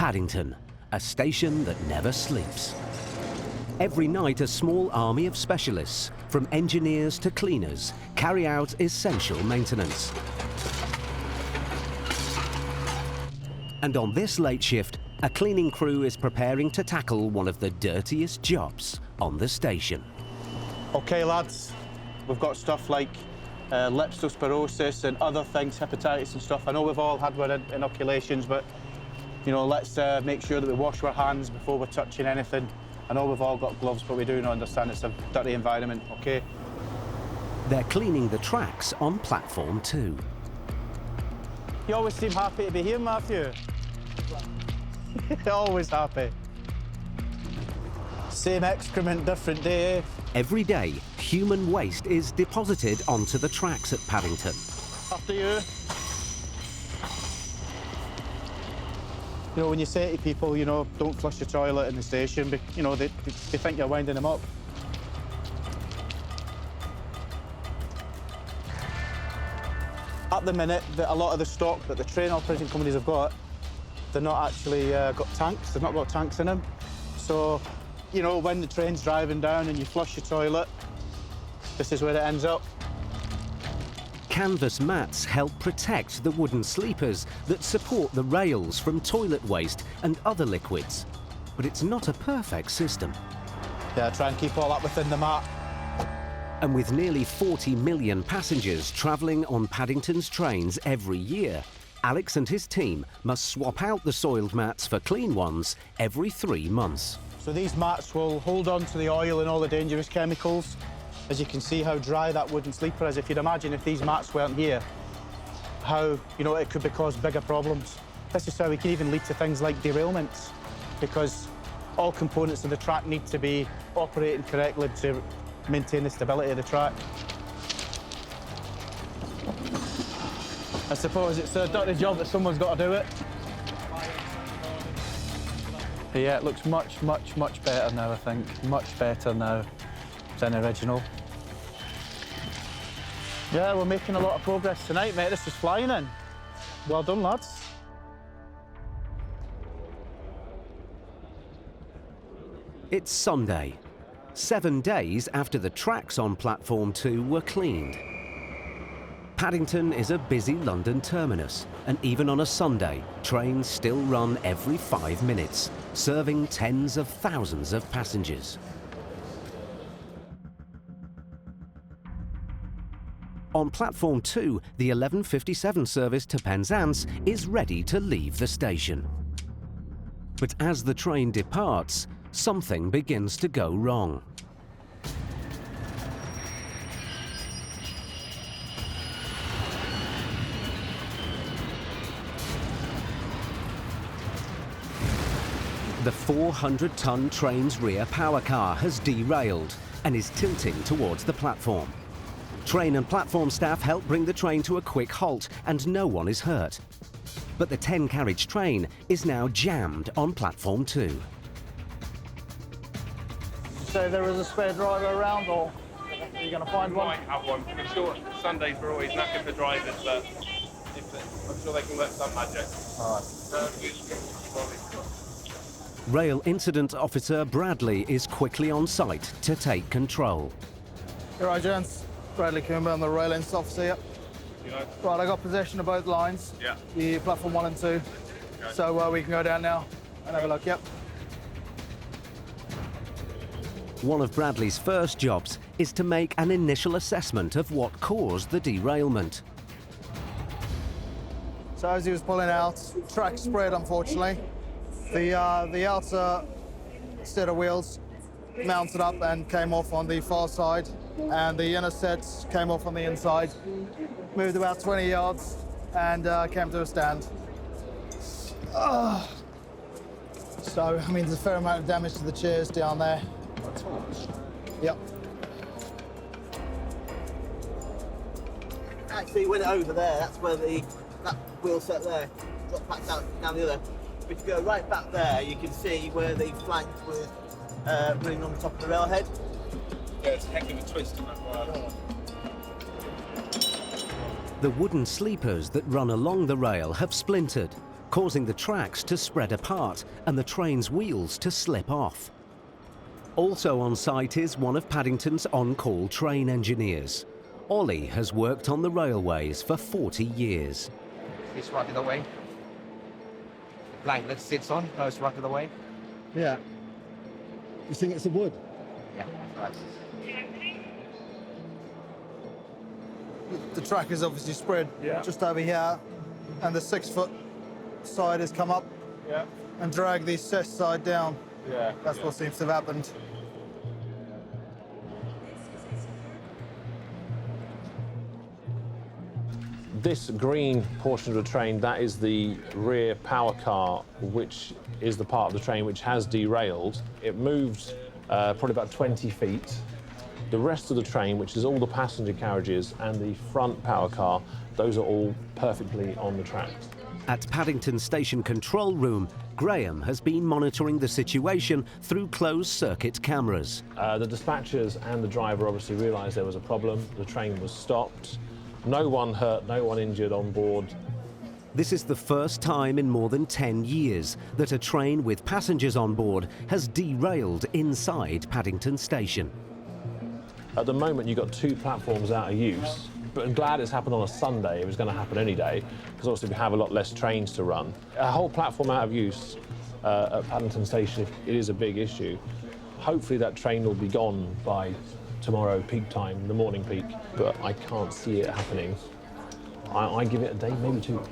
Paddington, a station that never sleeps. Every night a small army of specialists, from engineers to cleaners, carry out essential maintenance. And on this late shift, a cleaning crew is preparing to tackle one of the dirtiest jobs on the station. OK, lads, we've got stuff like leptospirosis and other things, hepatitis and stuff. I know we've all had our inoculations, but, you know, let's make sure that we wash our hands before we're touching anything. I know we've all got gloves, but we do not understand it's a dirty environment, OK? They're cleaning the tracks on platform 2. You always seem happy to be here, Matthew. Always happy. Same excrement, different day. Every day, human waste is deposited onto the tracks at Paddington. After you. You know, when you say to people, you know, don't flush your toilet in the station, you know, they think you're winding them up. At the minute, a lot of the stock that the train operating companies have got, they're not actually got tanks. They've not got tanks in them. So, you know, when the train's driving down and you flush your toilet, this is where it ends up. Canvas mats help protect the wooden sleepers that support the rails from toilet waste and other liquids. But it's not a perfect system. Yeah, try and keep all that within the mat. And with nearly 40 million passengers travelling on Paddington's trains every year, Alex and his team must swap out the soiled mats for clean ones every 3 months. So these mats will hold on to the oil and all the dangerous chemicals. As you can see how dry that wooden sleeper is. If you'd imagine if these mats weren't here, how, you know, it could cause bigger problems. This is how we can even lead to things like derailments, because all components of the track need to be operating correctly to maintain the stability of the track. I suppose it's a dirty job that someone's got to do it. Yeah, it looks much, much, much better now, I think. Much better now than original. Yeah, we're making a lot of progress tonight, mate. This is flying in. Well done, lads. It's Sunday, 7 days after the tracks on platform 2 were cleaned. Paddington is a busy London terminus, and even on a Sunday, trains still run every 5 minutes, serving tens of thousands of passengers. On platform 2, the 11:57 service to Penzance is ready to leave the station. But as the train departs, something begins to go wrong. The 400-ton train's rear power car has derailed and is tilting towards the platform. Train and platform staff help bring the train to a quick halt, and no one is hurt. But the 10-carriage train is now jammed on platform 2. So there is a spare driver around, or are you going to find one? We might have one. I'm sure Sundays we're always knackered for drivers, but I'm sure they can work some magic. All right. Rail Incident Officer Bradley is quickly on site to take control. You're right, gents. Bradley Coomber, I'm the Rail Incident Officer here. You know? Right, I got possession of both lines. Yeah. The platform 1 and 2. Okay. So we can go down now and have a look, yep. One of Bradley's first jobs is to make an initial assessment of what caused the derailment. So as he was pulling out, track spread, unfortunately. The outer set of wheels mounted up and came off on the far side, and the inner sets came off on the inside. Moved about 20 yards and came to a stand. So, I mean, there's a fair amount of damage to the chairs down there. Yep. Actually, it went over there. That's where that wheel set there dropped back down the other. If you go right back there, you can see where the flanks were running on the top of the railhead. Yeah, it's a heck of a twist on that wire. The wooden sleepers that run along the rail have splintered, causing the tracks to spread apart and the train's wheels to slip off. Also on site is one of Paddington's on-call train engineers. Ollie has worked on the railways for 40 years. It's right in the way. Blanket sits on, goes right in the way. Yeah. You think it's the wood? Yeah, right. The track is obviously spread just over here, and the 6-foot side has come up and dragged the cess side down. That's what seems to have happened. This green portion of the train, that is the rear power car, which is the part of the train which has derailed. It moved probably about 20 feet. The rest of the train, which is all the passenger carriages and the front power car, those are all perfectly on the tracks. At Paddington Station Control Room, Graham has been monitoring the situation through closed-circuit cameras. The dispatchers and the driver obviously realised there was a problem. The train was stopped. No one hurt, no one injured on board. This is the first time in more than 10 years that a train with passengers on board has derailed inside Paddington Station. At the moment, you've got 2 platforms out of use, but I'm glad it's happened on a Sunday. It was going to happen any day, because obviously we have a lot less trains to run. A whole platform out of use at Paddington Station, it is a big issue. Hopefully that train will be gone by tomorrow peak time, the morning peak, but I can't see it happening. I give it a day, maybe 2.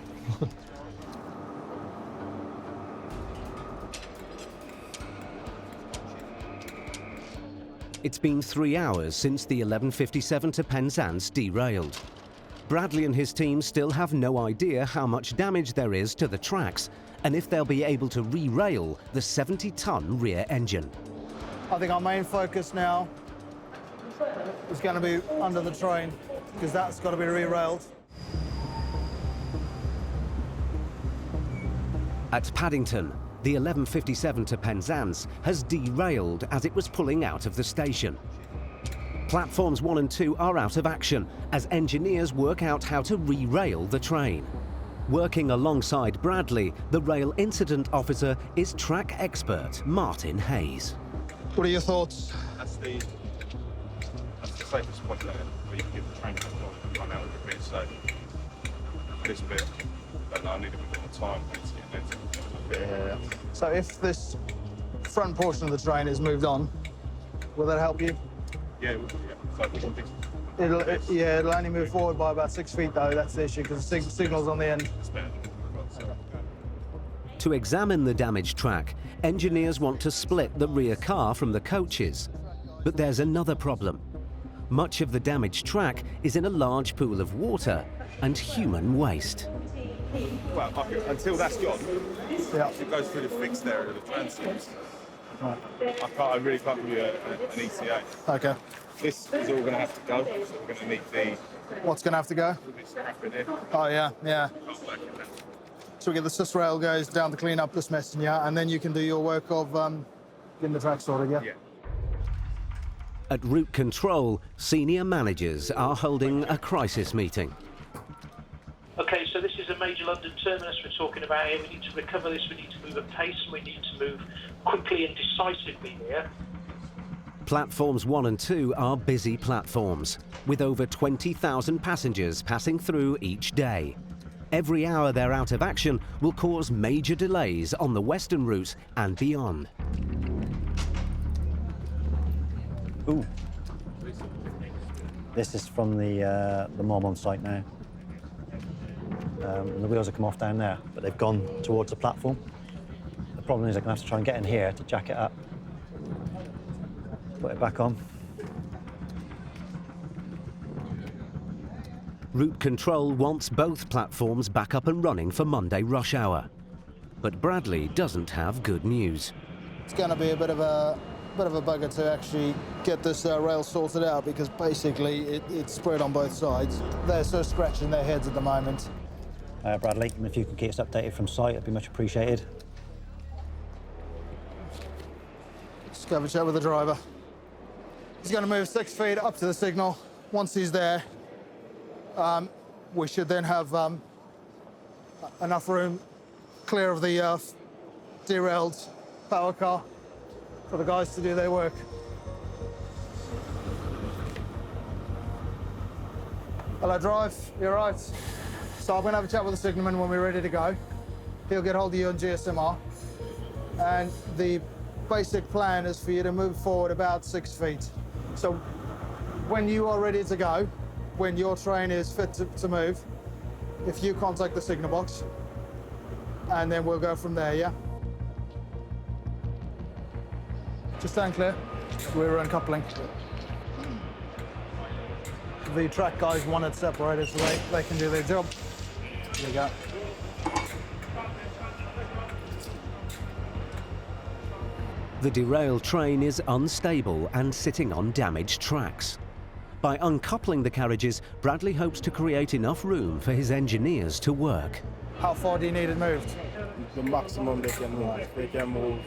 It's been 3 hours since the 1157 to Penzance derailed. Bradley and his team still have no idea how much damage there is to the tracks and if they'll be able to re-rail the 70-ton rear engine. I think our main focus now is going to be under the train, because that's got to be re-railed. At Paddington, the 1157 to Penzance has derailed as it was pulling out of the station. Platforms 1 and 2 are out of action as engineers work out how to re-rail the train. Working alongside Bradley, the rail incident officer is track expert Martin Hayes. What are your thoughts? That's the safest point there, where you can give the train control and run out of the bit. So this bit, I need a bit more time to get into. So if this front portion of the train is moved on, will that help you? Yeah, so we can fix it'll only move forward by about 6 feet though, that's the issue, because the signal's on the end. it's better. To examine the damaged track, engineers want to split the rear car from the coaches. But there's another problem. Much of the damaged track is in a large pool of water and human waste. Well, until that's gone, Yeah. it goes through the fixed area of the transients. I really can't give you an ETA. Okay. This is all going to have to go, so we're going to need the What's going to have to go? this stuff in here. Oh, yeah. Not working now. So we get the Cis rail guys down to clean up this mess, and then you can do your work of getting the track sorted, yeah? Yeah. At Route Control, senior managers are holding a crisis meeting. Okay, so this is a major London terminus we're talking about here. We need to recover this, we need to move at pace, we need to move quickly and decisively here. Platforms 1 and 2 are busy platforms, with over 20,000 passengers passing through each day. Every hour they're out of action will cause major delays on the western route and beyond. Ooh. This is from the Mormon site now. The wheels have come off down there, but they've gone towards the platform. The problem is I'm going to have to try and get in here to jack it up. Put it back on. Route Control wants both platforms back up and running for Monday rush hour. But Bradley doesn't have good news. It's going to be a bit of a bugger to actually get this rail sorted out, because basically it's spread on both sides. They're so scratching their heads at the moment. Bradley, if you could keep us updated from site, it'd be much appreciated. Just go have a chat with the driver. He's going to move 6 feet up to the signal. Once he's there, we should then have enough room clear of the derailed power car for the guys to do their work. Hello, Drive. You're right. So I'm going to have a chat with the signalman when we're ready to go. He'll get hold of you on GSMR. And the basic plan is for you to move forward about 6 feet. So when you are ready to go, when your train is fit to move, if you contact the signal box, and then we'll go from there, yeah? Just stand clear. We're uncoupling. The track guys want it separated so they can do their job. There you go. The derailed train is unstable and sitting on damaged tracks. By uncoupling the carriages, Bradley hopes to create enough room for his engineers to work. How far do you need it moved? The maximum they can move. They can move.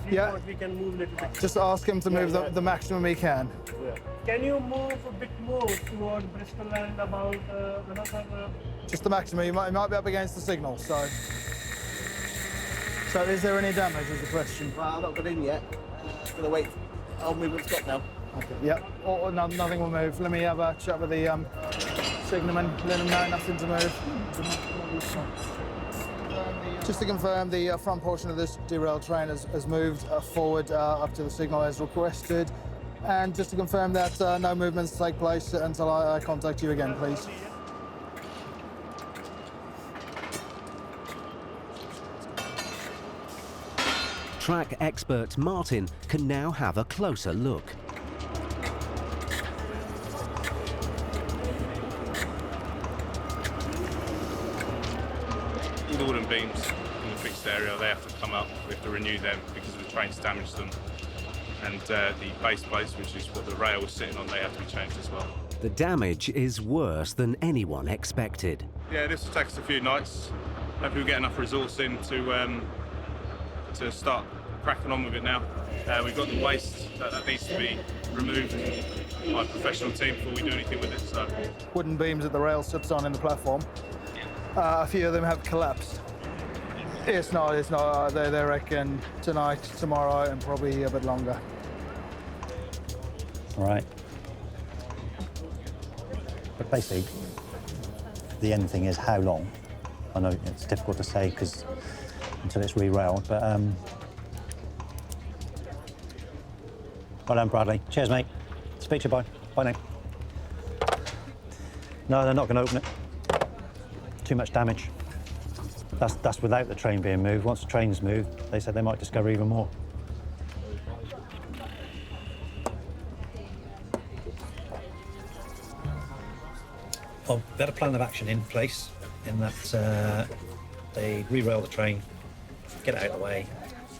Yeah. We can move a little bit. Just ask him to move the maximum he can. Yeah. Can you move a bit more toward Bristol and about another? Just the maximum. You might be up against the signal, so. So is there any damage is the question? Well, I've not got in yet. Just gonna wait. I'll move and stop now. Okay. Yep. Nothing will move. Let me have a chat with the signalman. Let him know nothing to move. Just to confirm, the front portion of this derailed train has moved forward up to the signal as requested. And just to confirm that no movements take place until I contact you again, please. Track expert Martin can now have a closer look. All the wooden beams in the fixed area, they have to come up. We have to renew them because the train's damaged them. And the base plates, which is what the rail was sitting on, they have to be changed as well. The damage is worse than anyone expected. Yeah, this will take us a few nights. Hopefully we'll get enough resource in to start cracking on with it now. We've got the waste that needs to be removed by a professional team before we do anything with it. So. Wooden beams that the rail sits on in the platform. A few of them have collapsed. It's not. They reckon tonight, tomorrow, and probably a bit longer. All right. But basically, the end thing is how long. I know it's difficult to say because until it's re-railed, but well done, Bradley. Cheers, mate. Speak to you, bye. Bye now. No, they're not going to open it. Too much damage. That's without the train being moved. Once the train's moved, they said they might discover even more. Well, they had a plan of action in place in that they re-rail the train, get it out of the way,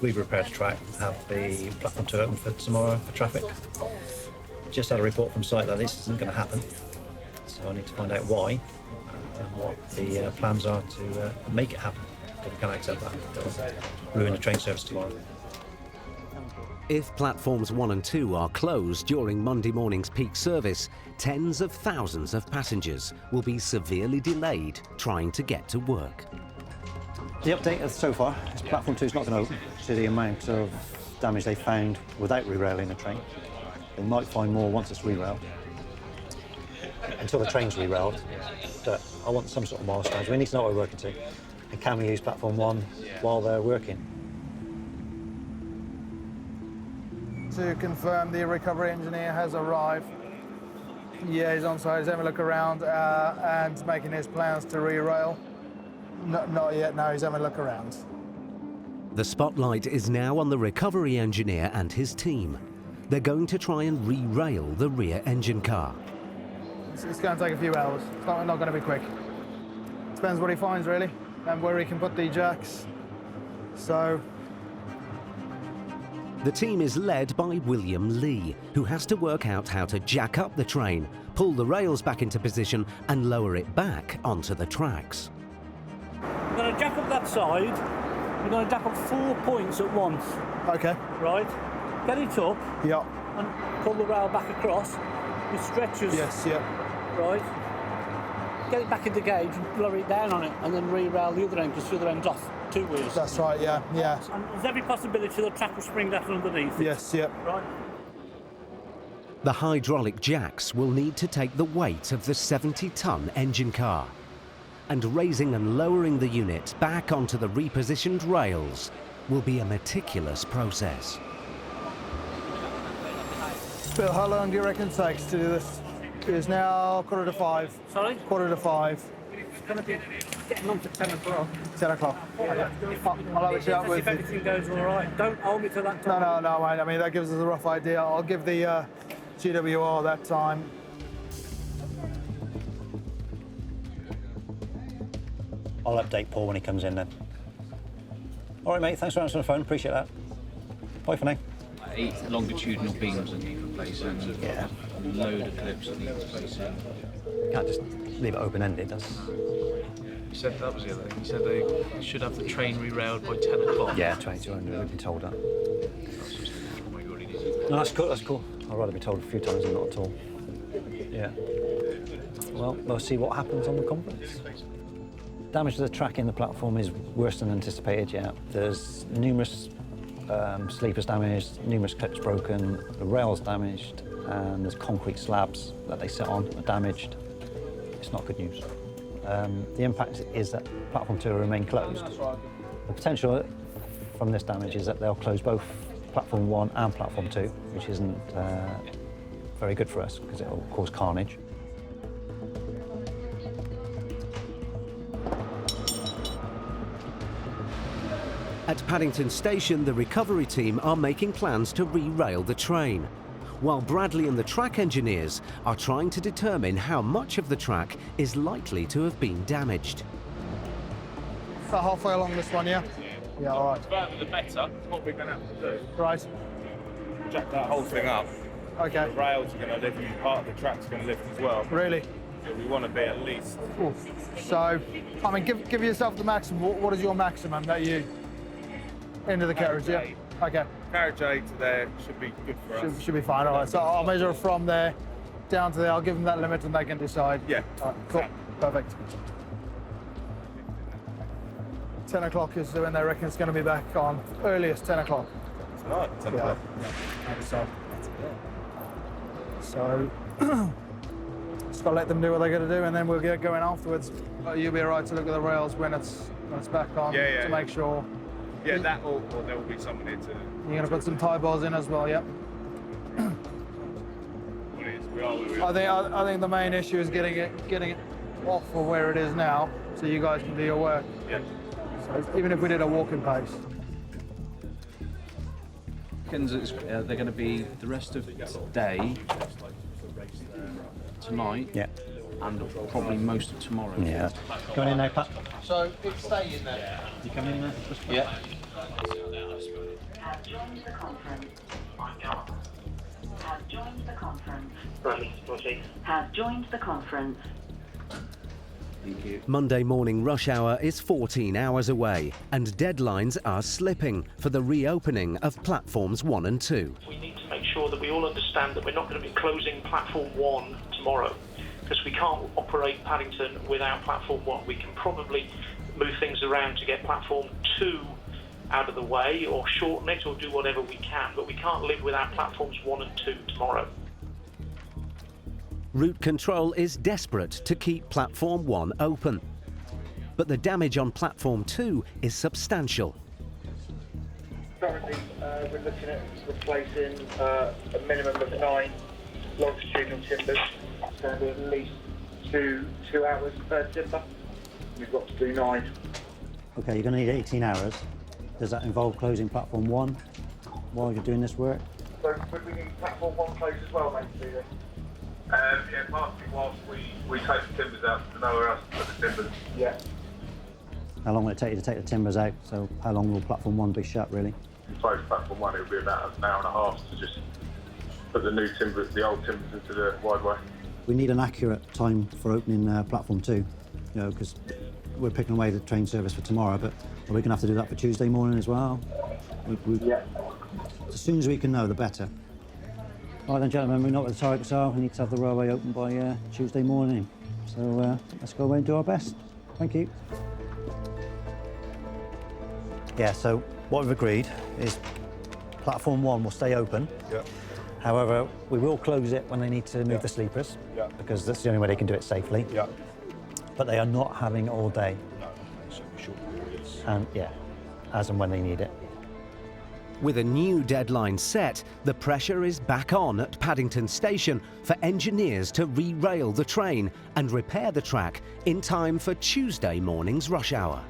we repair the track, have the platform 2 open for tomorrow for traffic. Just had a report from site that this isn't going to happen, so I need to find out why and what the plans are to make it happen. Because we can't accept that. It'll ruin the train service tomorrow. If platforms 1 and 2 are closed during Monday morning's peak service, tens of thousands of passengers will be severely delayed trying to get to work. The update so far is platform 2 is not going to open to the amount of damage they found without re-railing the train. They might find more once it's re-railed. Until the train's re-railed, but I want some sort of milestones. We need to know what we're working to. And can we use platform 1 while they're working? To confirm, the recovery engineer has arrived. Yeah, he's on site. He's having a look around and making his plans to re-rail. Not yet, no, he's having a look around. The spotlight is now on the recovery engineer and his team. They're going to try and re-rail the rear engine car. It's going to take a few hours. It's not going to be quick. Depends what he finds, really, and where he can put the jacks. So. The team is led by William Lee, who has to work out how to jack up the train, pull the rails back into position and lower it back onto the tracks. We're going to jack up that side. We're going to jack up 4 points at once. Okay. Right? Get it up. Yeah. And pull the rail back across with stretchers. Yes, yeah. Right? get it back in the gauge and lower it down on it, and then re-rail the other end, because the other end's off 2 wheels. That's right, yeah. And there's every possibility the track will spring that underneath. Yes, yeah. Right. The hydraulic jacks will need to take the weight of the 70-ton engine car. And raising and lowering the unit back onto the repositioned rails will be a meticulous process. Bill, how long do you reckon it takes to do this? It is now 4:45. Sorry? 4:45. It's going to be getting on to 10 o'clock. 10 o'clock. Okay. I'll have a chat with if everything goes all right. Don't hold me to that time. No, mate. I mean, that gives us a rough idea. I'll give the GWR that time. I'll update Paul when he comes in then. All right, mate, thanks for answering the phone, appreciate that. Bye for now. 8 longitudinal beams that need replacing. Yeah. A load of clips that need replacing. Can't just leave it open-ended, that's... He said that was the other thing. He said they should have the train re-railed by 10 o'clock. Yeah, 2200, we've been told that. That's just what you already needed. No, that's cool. I'd rather be told a few times than not at all. Yeah. Well, we'll see what happens on the conference. Damage to the track in the platform is worse than anticipated, yeah. There's numerous sleepers damaged, numerous clips broken, the rails damaged, and there's concrete slabs that they sit on are damaged. It's not good news. The impact is that platform 2 will remain closed. The potential from this damage is that they'll close both platform 1 and platform 2, which isn't very good for us because it will cause carnage. At Paddington Station, the recovery team are making plans to re-rail the train, while Bradley and the track engineers are trying to determine how much of the track is likely to have been damaged. So halfway along this one, yeah? Yeah, all right. Further the better. What we're going to have to do, Right. jack that whole thing up. Okay. The rails are going to lift and part of the track's going to lift as well. Really? So we want to be at least. Ooh. So, I mean, give yourself the maximum. What is your maximum that you... Into the carriage, yeah? Okay. Carriage A to there should be good for us. Should be fine, all right. So I'll measure from there down to there. I'll give them that limit and they can decide. Yeah. All right, cool. Perfect. 10 o'clock is when they reckon it's going to be back on. Earliest 10 o'clock. Tonight, 10 o'clock. Yeah. So, just got to let them do what they're going to do and then we'll get going afterwards. You'll be all right to look at the rails when it's back on to make sure. Yeah, that or there will be someone here to... You're going to put some tie bars in as well, yep. What it is, we are. I think the main issue is getting it off of where it is now, so you guys can do your work. Yeah. So even if we did a walking pace. They're going to be the rest of today, tonight, yeah, and probably most of tomorrow. Yeah. Going in now, Pat? So it's stay in there. You coming in there? Yeah. Have joined the conference. Have joined the conference. Have joined the conference. Thank you. Monday morning rush hour is 14 hours away, and deadlines are slipping for the reopening of platforms 1 and 2. We need to make sure that we all understand that we're not going to be closing platform 1 tomorrow, because we can't operate Paddington without platform 1. We can probably move things around to get platform 2 out of the way, or shorten it, or do whatever we can, but we can't live without platforms 1 and 2 tomorrow. Route control is desperate to keep platform 1 open, but the damage on platform 2 is substantial. Currently, we're looking at replacing a minimum of 9 longitudinal timbers. It's going to be at least two hours per timber. We've got to do 9. Okay, you're going to need 18 hours. Does that involve closing platform 1 while you're doing this work? So would we need platform 1 closed as well, mate, to do this? Yeah, partly whilst we take the timbers out, to know where else to put the timbers. Yeah. How long will it take you to take the timbers out? So how long will platform 1 be shut, really? Close platform 1, it'll be about an hour and a half to just put the new timbers, the old timbers into the wide way. We need an accurate time for opening platform 2, because we're picking away the train service for tomorrow, but are we going to have to do that for Tuesday morning as well? Yeah. As soon as we can know, the better. All right then, gentlemen, we know what the targets are. We need to have the railway open by Tuesday morning. So let's go away and do our best. Thank you. Yeah, so what we've agreed is platform 1 will stay open. Yeah. However, we will close it when they need to move the sleepers, because that's the only way they can do it safely. Yeah. But they are not having it all day. No, so short periods. And yeah, as and when they need it. With a new deadline set, the pressure is back on at Paddington Station for engineers to re-rail the train and repair the track in time for Tuesday morning's rush hour.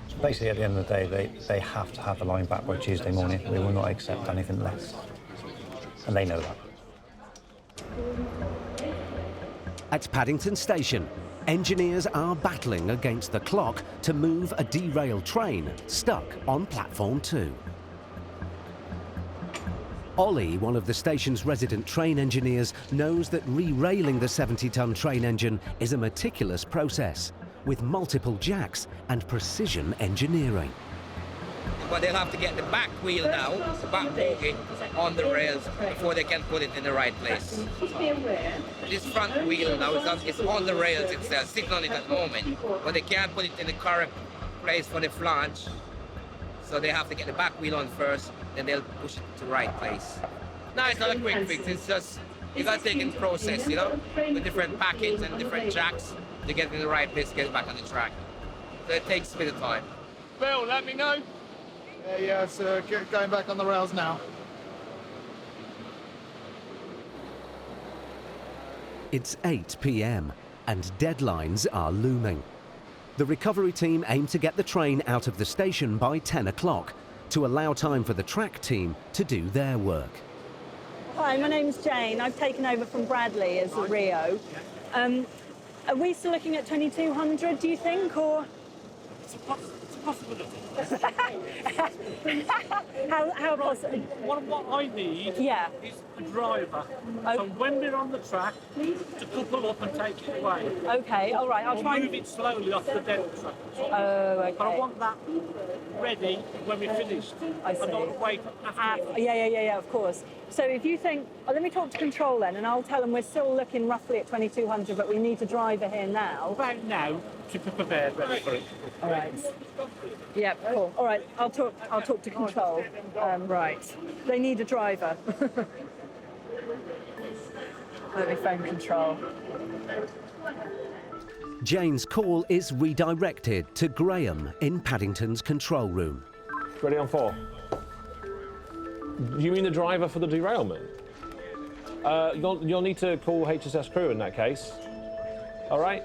So basically, at the end of the day, they have to have the line back by Tuesday morning. They will not accept anything less. And they know that. At Paddington Station, engineers are battling against the clock to move a derailed train stuck on platform 2. Ollie, one of the station's resident train engineers, knows that re-railing the 70-ton train engine is a meticulous process, with multiple jacks and precision engineering. But they'll have to get the back wheel now, the back bogie, on the rails before they can put it in the right place. This front wheel now is on the rails itself, sitting on it at the moment, but they can't put it in the correct place for the flange. So they have to get the back wheel on first, then they'll push it to the right place. No, it's not a quick fix, it's just, you gotta take in process, you know, with different packets and different jacks to get it in the right place to get it back on the track. So it takes a bit of time. Bill, let me know. Yeah, so going back on the rails now. It's 8 p.m. and deadlines are looming. The recovery team aim to get the train out of the station by 10 o'clock to allow time for the track team to do their work. Hi, my name's Jane. I've taken over from Bradley as a Rio. Are we still looking at 2200, do you think, or? It's a possibility. How possible? What I need is a driver. So when we're on the track, to couple up and take it away. Okay, all right. I'll try move it slowly off the dead track. Oh, okay. But I want that ready when we're finished. I see. I don't want to wait after. Yeah, of course. So if you think, let me talk to control then, and I'll tell them we're still looking roughly at 2200, but we need a driver here now. About now, to be prepared, ready for it. All right. Yeah, cool. All right, I'll talk to control. Right. They need a driver. Let me phone control. Jane's call is redirected to Graham in Paddington's control room. Ready on 4. You mean the driver for the derailment? You'll need to call HSS crew in that case. All right?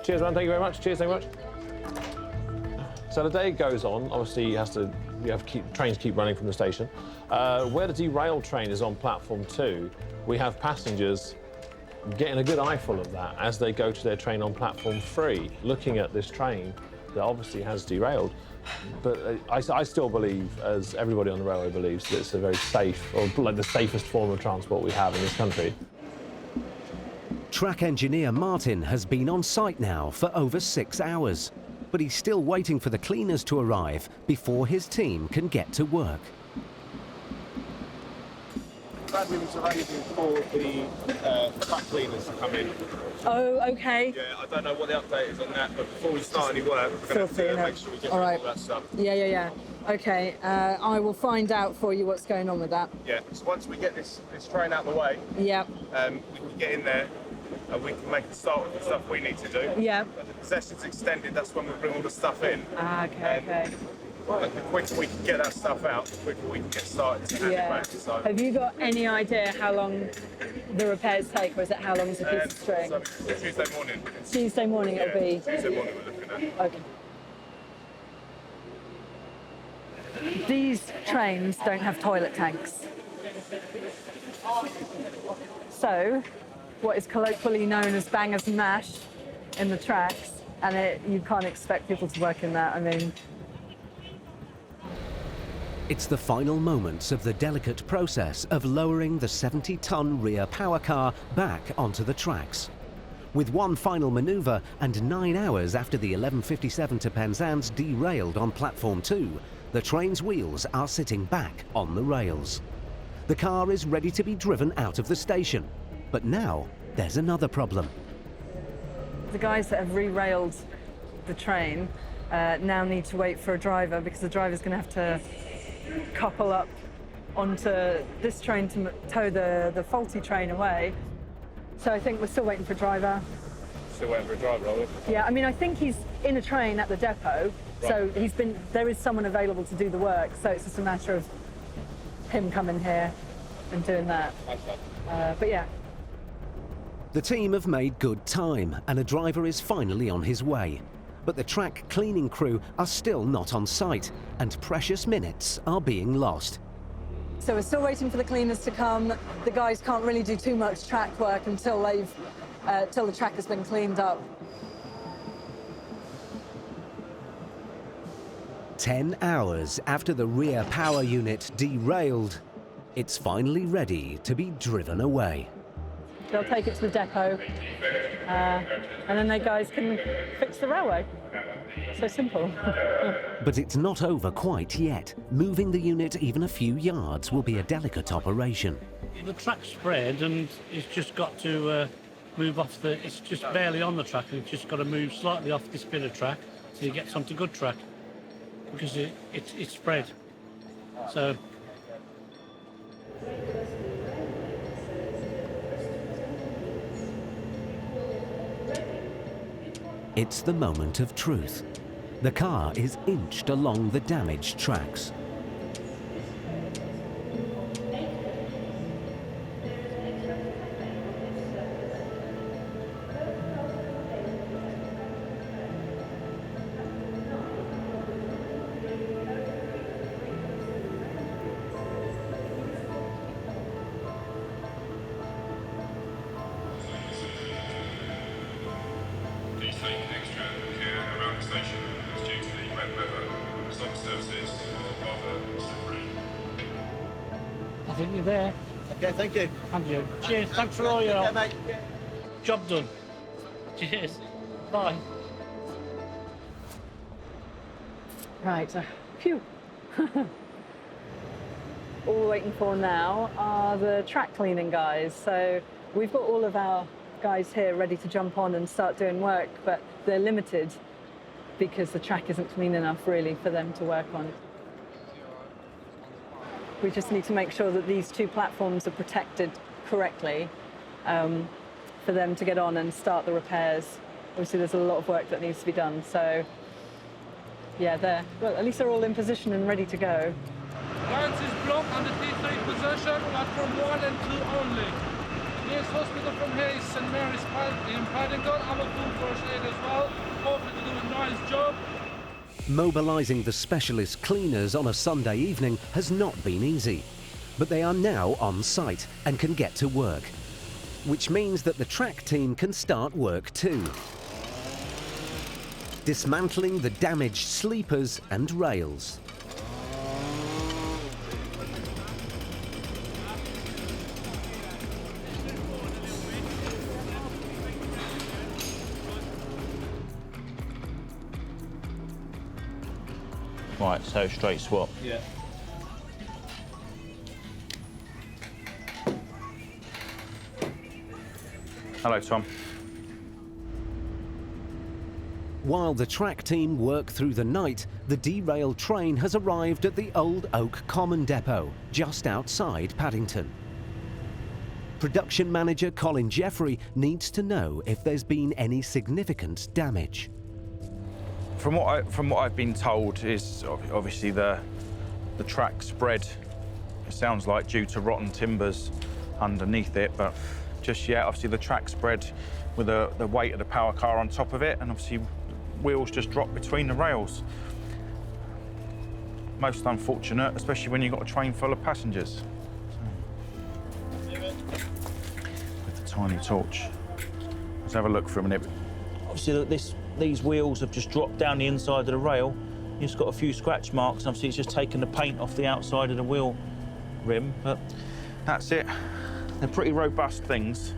Cheers, man. Thank you very much. Cheers, thank you very much. So the day goes on. Obviously, you have trains keep running from the station. Where the derailed train is on platform 2, we have passengers getting a good eyeful of that as they go to their train on platform 3, looking at this train that obviously has derailed. But I still believe, as everybody on the railway believes, that it's a very safe, or like the safest form of transport we have in this country. Track engineer Martin has been on site now for over 6 hours, but he's still waiting for the cleaners to arrive before his team can get to work. Bradley was arranging for the track cleaners to come in. Oh, okay. Yeah, I don't know what the update is on that, but before we start any work, we're going to have to make sure we get rid of all that stuff. Yeah. Okay, I will find out for you what's going on with that. Yeah, so once we get this train out of the way, we can get in there and we can make a start with the stuff we need to do. Yeah. But the possession's extended, that's when we bring all the stuff in. Okay. But the quicker we can get that stuff out, the quicker we can get started to hand it back. So. Have you got any idea how long the repairs take, or is it how long is a piece of string? So Tuesday morning. Tuesday morning it'll be? Tuesday morning we're looking at. Okay. These trains don't have toilet tanks. So, what is colloquially known as bangers and mash in the tracks, and you can't expect people to work in that. I mean, it's the final moments of the delicate process of lowering the 70-ton rear power car back onto the tracks. With one final manoeuvre and 9 hours after the 11:57 to Penzance derailed on platform 2, the train's wheels are sitting back on the rails. The car is ready to be driven out of the station, but now there's another problem. The guys that have rerailed the train now need to wait for a driver because the driver's going to have to couple up onto this train to tow the faulty train away. So I think we're still waiting for a driver. Still waiting for a driver, are we? Yeah, I mean, I think he's in a train at the depot, so there is someone available to do the work, so it's just a matter of him coming here and doing that. But yeah. The team have made good time and a driver is finally on his way. But the track cleaning crew are still not on site and precious minutes are being lost. So we're still waiting for the cleaners to come. The guys can't really do too much track work until till the track has been cleaned up. 10 hours after the rear power unit derailed, it's finally ready to be driven away. They'll take it to the depot, and then the guys can fix the railway. So simple. But it's not over quite yet. Moving the unit even a few yards will be a delicate operation. The track's spread and it's just got to move off it's just barely on the track and it's just got to move slightly off this bit of track so it gets onto good track because it's spread. So. It's the moment of truth. The car is inched along the damaged tracks. I think you're there. Okay, thank you. And you. Cheers, thanks for all your help. Okay, mate. Job done. Cheers. Bye. Right, phew. All we're waiting for now are the track cleaning guys. So we've got all of our guys here ready to jump on and start doing work, but they're limited because the track isn't clean enough really for them to work on. We just need to make sure that these two platforms are protected correctly for them to get on and start the repairs. Obviously there's a lot of work that needs to be done, so yeah, well, at least they're all in position and ready to go. Lines is blocked on the T3 position, platform 1 and 2 only. The nearest hospital from here is St. Mary's in Paddington. I'm a full first aid as well. Hopefully to do a nice job. Mobilising the specialist cleaners on a Sunday evening has not been easy, but they are now on site and can get to work, which means that the track team can start work too. Dismantling the damaged sleepers and rails. Right, so straight swap. Yeah. Hello, Tom. While the track team work through the night, the derailed train has arrived at the Old Oak Common Depot, just outside Paddington. Production manager Colin Jeffrey needs to know if there's been any significant damage. From what I've been told is obviously the track spread. It sounds like due to rotten timbers underneath it, but just yet obviously the track spread with the weight of the power car on top of it, and obviously wheels just dropped between the rails. Most unfortunate, especially when you've got a train full of passengers. With the tiny torch. Let's have a look for a minute. Obviously these wheels have just dropped down the inside of the rail. It's got a few scratch marks, and obviously it's just taken the paint off the outside of the wheel rim, but that's it. They're pretty robust things,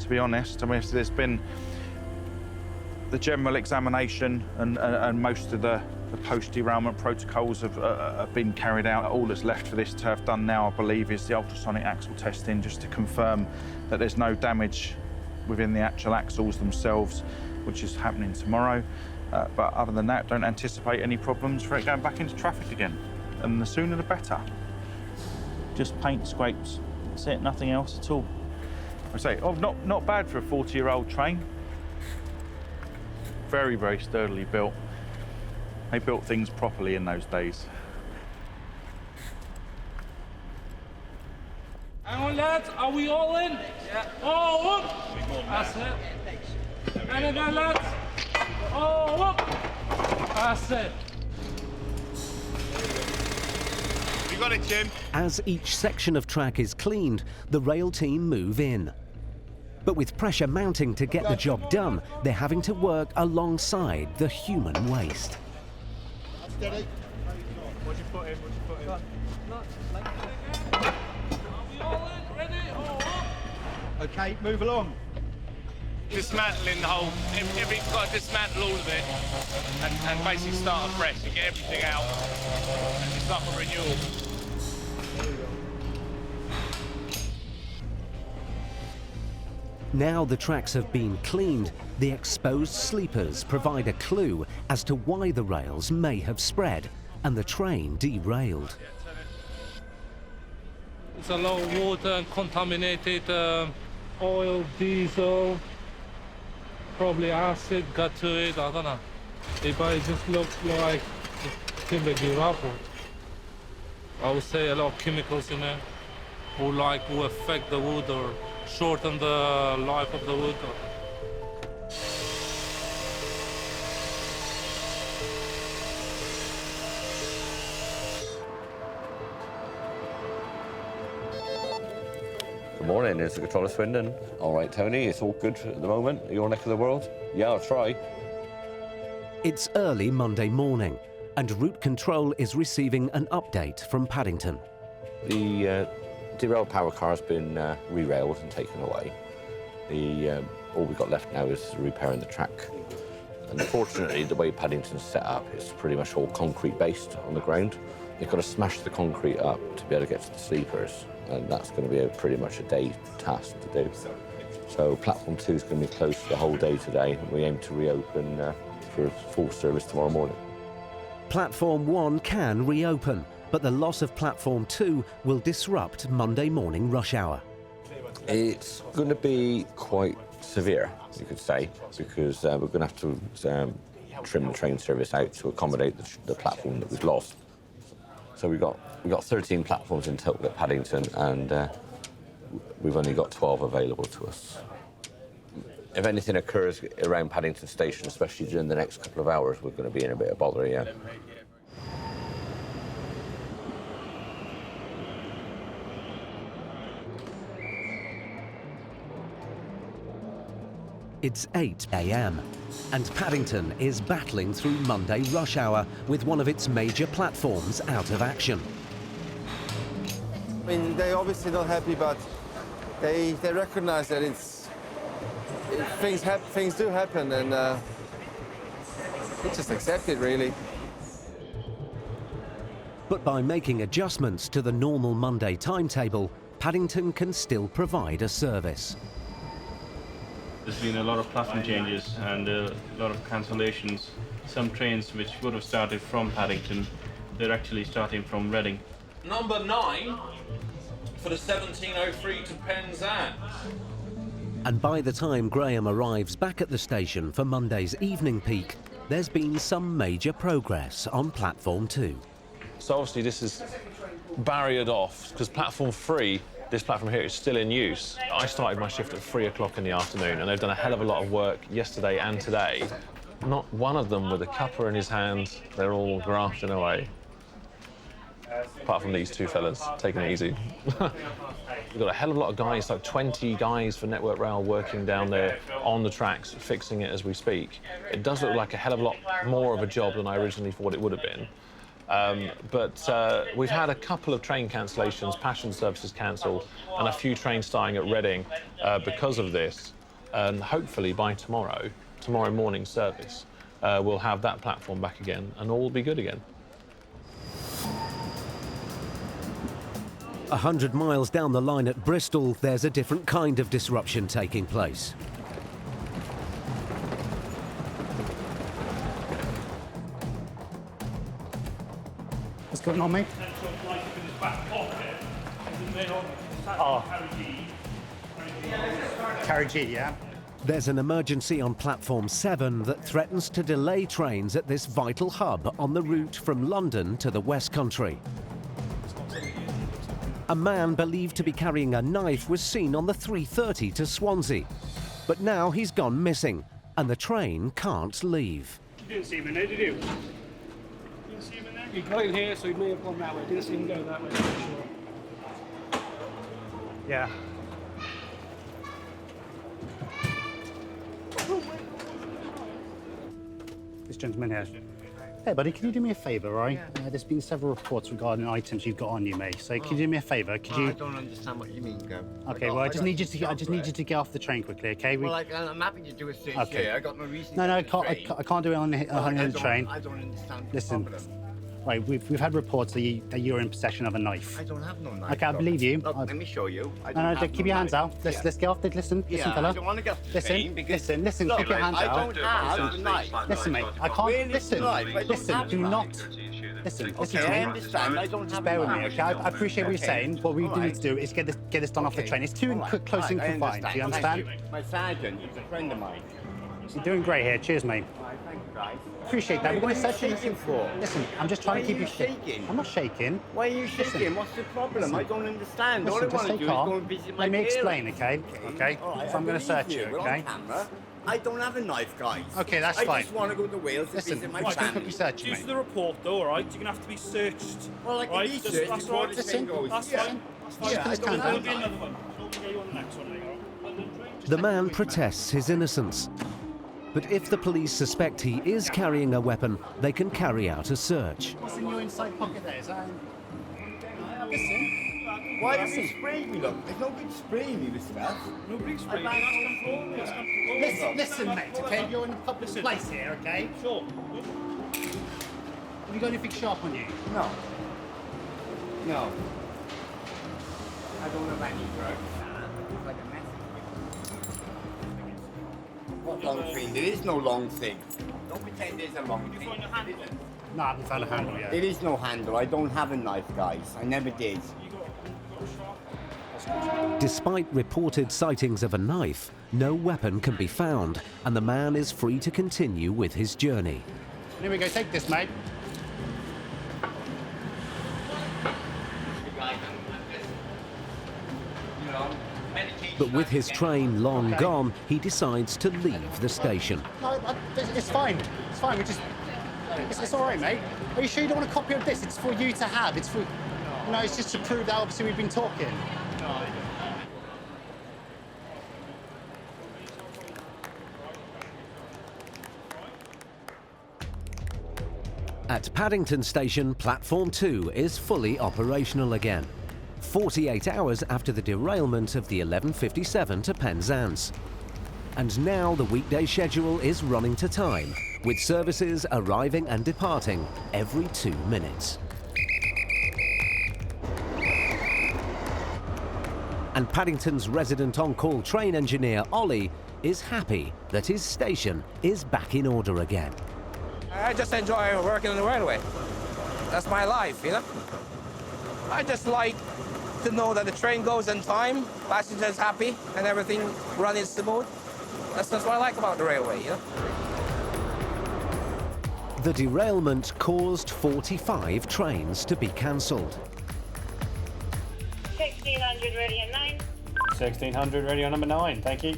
to be honest. I mean, there's been the general examination and most of the post-derailment protocols have been carried out. All that's left for this to have done now, I believe, is the ultrasonic axle testing, just to confirm that there's no damage within the actual axles themselves. which is happening tomorrow. But other than that, don't anticipate any problems for it going back into traffic again. And the sooner the better. Just paint scrapes. That's it, nothing else at all. I say, not bad for a 40-year-old train. Very, very sturdily built. They built things properly in those days. Hang on, lads, are we all in? Yeah. All up! That's it. And again, lads. All up! That's it. You got it, Jim. As each section of track is cleaned, the rail team move in. But with pressure mounting to get the job done, they're having to work alongside the human waste. Steady. What'd you put in? Okay, move along. Dismantling the whole, you've got to dismantle all of it and basically start afresh and get everything out and it's like a renewal. Now the tracks have been cleaned, the exposed sleepers provide a clue as to why the rails may have spread and the train derailed. It's a lot of water and contaminated oil, diesel, probably acid got to it, I don't know. But it just looks like it's typically rubber. I would say a lot of chemicals in there who affect the wood or shorten the life of the wood. Good morning, it's the controller Swindon. All right, Tony, it's all good at the moment. Your neck of the world? Yeah, I'll try. It's early Monday morning, and route control is receiving an update from Paddington. The derailed power car has been re-railed and taken away. All we've got left now is repairing the track. Unfortunately, the way Paddington's set up, it's pretty much all concrete-based on the ground. They've got to smash the concrete up to be able to get to the sleepers, and that's going to be pretty much a day task to do. So platform 2 is going to be closed the whole day today, and we aim to reopen for full service tomorrow morning. Platform 1 can reopen, but the loss of platform 2 will disrupt Monday morning rush hour. It's going to be quite severe, you could say, because we're going to have to trim the train service out to accommodate the platform that we've lost. So we've got 13 platforms in total at Paddington, and we've only got 12 available to us. If anything occurs around Paddington Station, especially during the next couple of hours, we're going to be in a bit of bother, yeah. It's 8 a.m. and Paddington is battling through Monday rush hour with one of its major platforms out of action. I mean, they're obviously not happy, but they recognise that things do happen, and they just accept it, really. But by making adjustments to the normal Monday timetable, Paddington can still provide a service. There's been a lot of platform changes and a lot of cancellations. Some trains which would have started from Paddington, they're actually starting from Reading. Number 9 for the 1703 to Penzance. And by the time Graham arrives back at the station for Monday's evening peak, there's been some major progress on platform 2. So obviously this is barriered off, because platform 3, this platform here, is still in use. I started my shift at 3 o'clock in the afternoon, and they've done a hell of a lot of work yesterday and today. Not one of them with a cuppa in his hand. They're all grafting away. Apart from these two fellas, taking it easy. We've got a hell of a lot of guys, like 20 guys for Network Rail working down there on the tracks, fixing it as we speak. It does look like a hell of a lot more of a job than I originally thought it would have been. But we've had a couple of train cancellations, passenger services cancelled, and a few trains starting at Reading because of this. And hopefully by tomorrow morning service, we'll have that platform back again and all will be good again. 100 miles down the line at Bristol, there's a different kind of disruption taking place. going on, mate? Oh. Carry G, yeah? There's an emergency on platform 7 that threatens to delay trains at this vital hub on the route from London to the West Country. A man believed to be carrying a knife was seen on the 3:30 to Swansea. But now he's gone missing, and the train can't leave. You didn't see him in there, did you? You didn't see him in there? He got in here, so he may have gone that way. Didn't see him go that way, I'm sure. Yeah. This gentleman here. Hey, buddy, can you do me a favour, right? Yeah. There's been several reports regarding items you've got on you, mate. So, can you do me a favour? Could you? I don't understand what you mean, Gov. Okay, well, I just need you to get off the train quickly, okay? Well, I'm happy to do a search Okay. here. I got no reason. No, to I do can't. a train. I can't do it on the train. I don't understand. The Listen, problem. right? We've had reports that you're in possession of a knife. I don't have no knife. Okay, I believe you. Look, let me show you. I No, don't no, have keep no your hands knife. out. Let's get off the. Listen, fella. I don't want to get off the train because listen. Look, Keep your hands I out. don't have the knife. Listen, mate. I can't. Where is the Listen. knife? I don't Listen. have Do the not. knife. Listen. Okay, to I me. understand. I don't Just have bear the with me, knife. okay? I appreciate what you're Okay. saying. What we All need right. to do is get this done off the train. It's too close and confined. Do you understand? My sergeant is a friend of mine. You're doing great here. Cheers, mate. Thank you, guys. Appreciate that. We're going to What are search you you. shaking for? Listen, I'm just trying to keep Why you are you shaking? I'm not shaking. Why are you shaking? Listen. What's the problem? Listen. I don't understand. All I Listen, just want to stay do is calm. go and visit my Let me parents. explain, okay? Okay? All right, So I'm going I to search believe you, We're okay? on camera. I don't have a knife, guys. Okay, that's I fine. just want to go to Wales to Listen, visit my I'm just going to family. quickly search you, Due to mate. the report, though, all right, you're going to have to be searched. Well, I can right? be Just- searched that's before right. the train goes. That's Yeah. fine. That's fine. Yeah, I don't There'll have be a another knife. one. We'll get you on the next one, later on. The man protests his innocence. But if the police suspect he is carrying a weapon, they can carry out a search. What's in your inside pocket there? Is that... Listen. Why are you spraying me, look? There's no good spraying me with stuff. Nobody's spraying. That's control. That's control. Listen, mate, okay? You're in a public place here, okay? Sure. Have you got anything sharp on you? No. No. I don't have any drugs. It's like a message. What long thing? There is no long thing. Don't pretend there's a long thing. No, I haven't found a handle yet. There is no handle. I don't have a knife, guys. I never did. Despite reported sightings of a knife, no weapon can be found, and the man is free to continue with his journey. Here we go, take this, mate. But with his train long gone, he decides to leave the station. No, it's fine. It's fine. It's all right, mate. Are you sure you don't want a copy of this? It's for you to have. It's for... No, it's just to prove that obviously we've been talking. At Paddington Station, Platform 2 is fully operational again, 48 hours after the derailment of the 1157 to Penzance. And now the weekday schedule is running to time, with services arriving and departing every 2 minutes. And Paddington's resident on-call train engineer, Ollie, is happy that his station is back in order again. I just enjoy working on the railway. That's my life, you know? I just like to know that the train goes on time, passengers happy, and everything running smooth. That's what I like about the railway, you know? The derailment caused 45 trains to be cancelled. 1600 ready on 9. 1600 ready on number 9, thank you.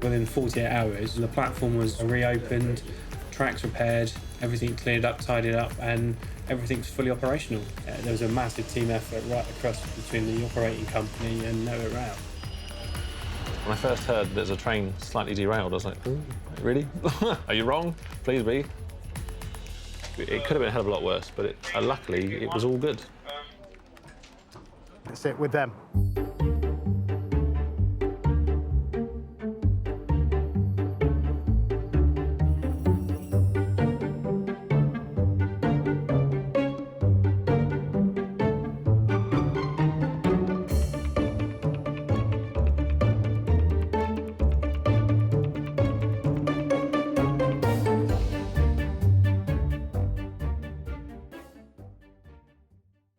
Within 48 hours, the platform was reopened, tracks repaired, everything cleared up, tidied up, and everything's fully operational. There was a massive team effort right across between the operating company and Rerailing. When I first heard there's a train slightly derailed, I was like, ooh, really? Are you wrong? Please be. It could have been a hell of a lot worse, but luckily it was all good. That's it with them.